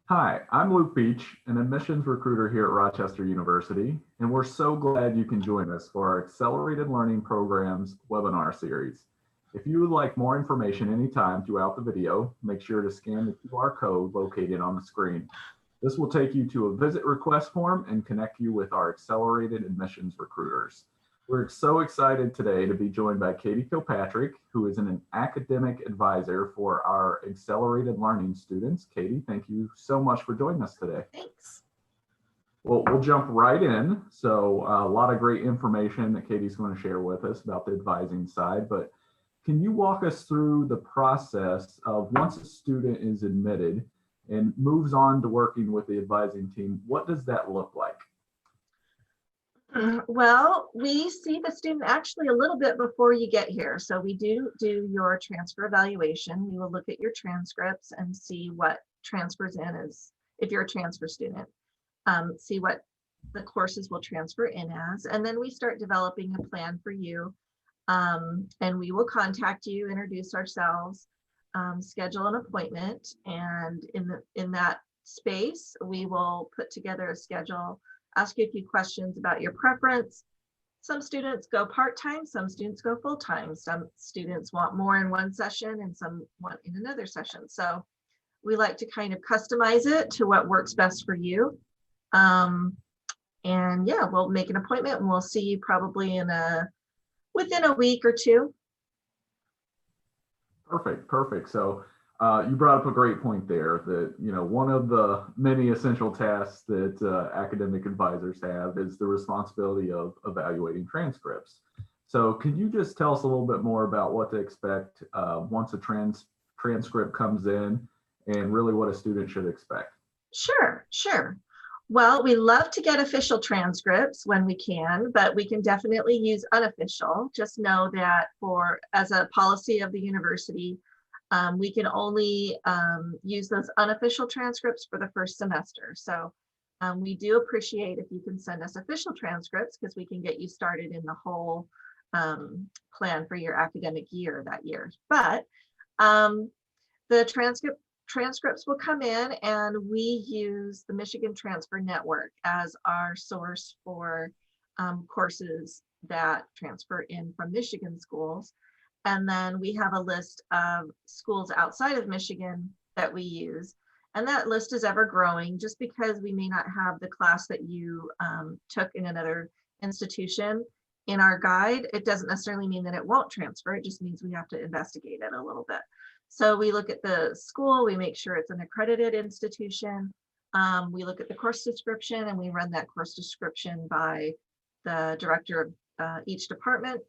Hi, I'm Luke Beach, an admissions recruiter here at Rochester University, and we're so glad you can join us for our Accelerated Learning Programs webinar series. If you would like more information anytime throughout the video, make sure to scan the QR code located on the screen. This will take you to a visit request form and connect you with our accelerated admissions recruiters. We're so excited today to be joined by Katie Kilpatrick, who is an academic advisor for our accelerated learning students. Katie, thank you so much for joining us today. Thanks. Well, we'll jump right in. So a lot of great information that Katie's going to share with us about the advising side, but can you walk us through the process of once a student is admitted and moves on to working with the advising team, what does that look like? Well, we see the student actually a little bit before you get here. So we do your transfer evaluation. We will look at your transcripts and see what transfers in as, if you're a transfer student, see what the courses will transfer in as, and then we start developing a plan for you. And we will contact you, introduce ourselves, schedule an appointment, and in that space, we will put together a schedule, ask you a few questions about your preference. Some students go part-time, some students go full-time, some students want more in one session and some want in another session. So we like to kind of customize it to what works best for you. And yeah, we'll make an appointment and we'll see you probably within a week or two. Perfect. So you brought up a great point there that, one of the many essential tasks that academic advisors have is the responsibility of evaluating transcripts. So can you just tell us a little bit more about what to expect once a transcript comes in and really what a student should expect? Sure. Well, we love to get official transcripts when we can, but we can definitely use unofficial. Just know that as a policy of the university, we can only use those unofficial transcripts for the first semester. So we do appreciate if you can send us official transcripts because we can get you started in the whole plan for your academic year that year. But the transcripts will come in, and we use the Michigan Transfer Network as our source for courses that transfer in from Michigan schools. And then we have a list of schools outside of Michigan that we use. And that list is ever growing. Just because we may not have the class that you took in another institution in our guide, it doesn't necessarily mean that it won't transfer. It just means we have to investigate it a little bit. So we look at the school, we make sure it's an accredited institution. We look at the course description and we run that course description by the director of each department.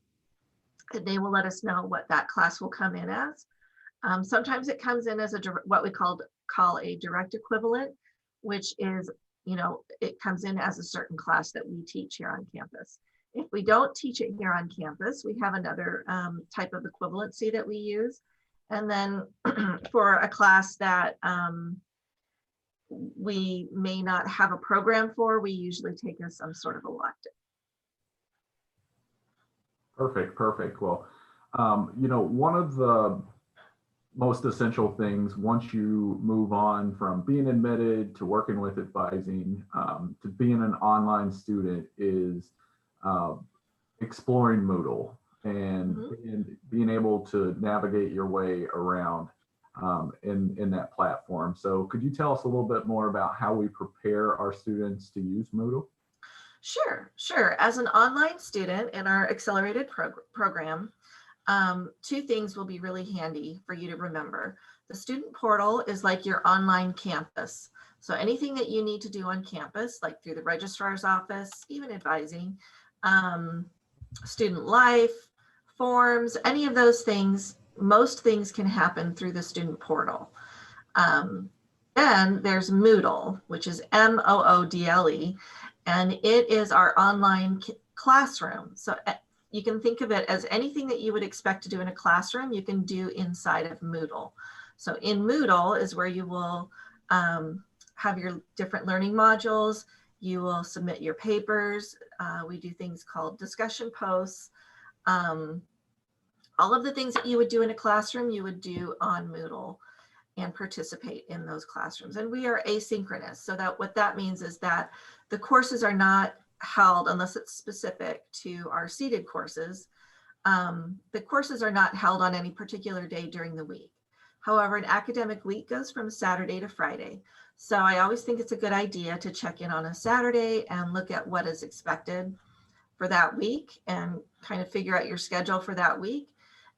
And they will let us know what that class will come in as. Sometimes it comes in as what we call a direct equivalent, which is, it comes in as a certain class that we teach here on campus. If we don't teach it here on campus, we have another type of equivalency that we use. And then for a class that we may not have a program for, we usually take as some sort of elective. Perfect. Well, one of the most essential things once you move on from being admitted to working with advising to being an online student is exploring Moodle and being able to navigate your way around in that platform. So could you tell us a little bit more about how we prepare our students to use Moodle? Sure. As an online student in our accelerated program, two things will be really handy for you to remember. The student portal is like your online campus. So anything that you need to do on campus, like through the registrar's office, even advising, student life, forms, any of those things, most things can happen through the student portal. Then there's Moodle, which is Moodle, and it is our online classroom. So you can think of it as anything that you would expect to do in a classroom, you can do inside of Moodle. So in Moodle is where you will have your different learning modules. You will submit your papers. We do things called discussion posts. All of the things that you would do in a classroom, you would do on Moodle. and participate in those classrooms. And we are asynchronous. So that what that means is that the courses are not held unless it's specific to our seated courses. The courses are not held on any particular day during the week. However, an academic week goes from Saturday to Friday. So I always think it's a good idea to check in on a Saturday and look at what is expected for that week and kind of figure out your schedule for that week.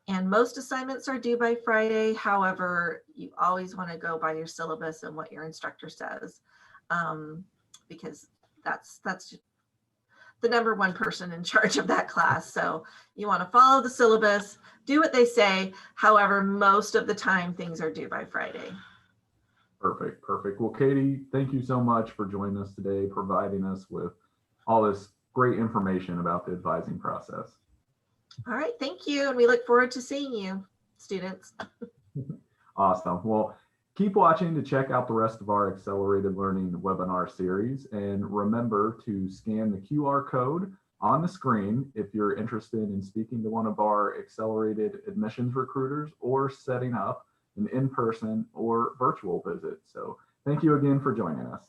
And most assignments are due by Friday. However, you always want to go by your syllabus and what your instructor says, because that's the number one person in charge of that class. So you want to follow the syllabus, do what they say. However, most of the time things are due by Friday. Perfect, perfect. Well, Katie, thank you so much for joining us today, providing us with all this great information about the advising process. All right, thank you. And we look forward to seeing you, students. Awesome. Well, keep watching to check out the rest of our Accelerated Learning webinar series. And remember to scan the QR code on the screen if you're interested in speaking to one of our accelerated admissions recruiters or setting up an in-person or virtual visit. So thank you again for joining us.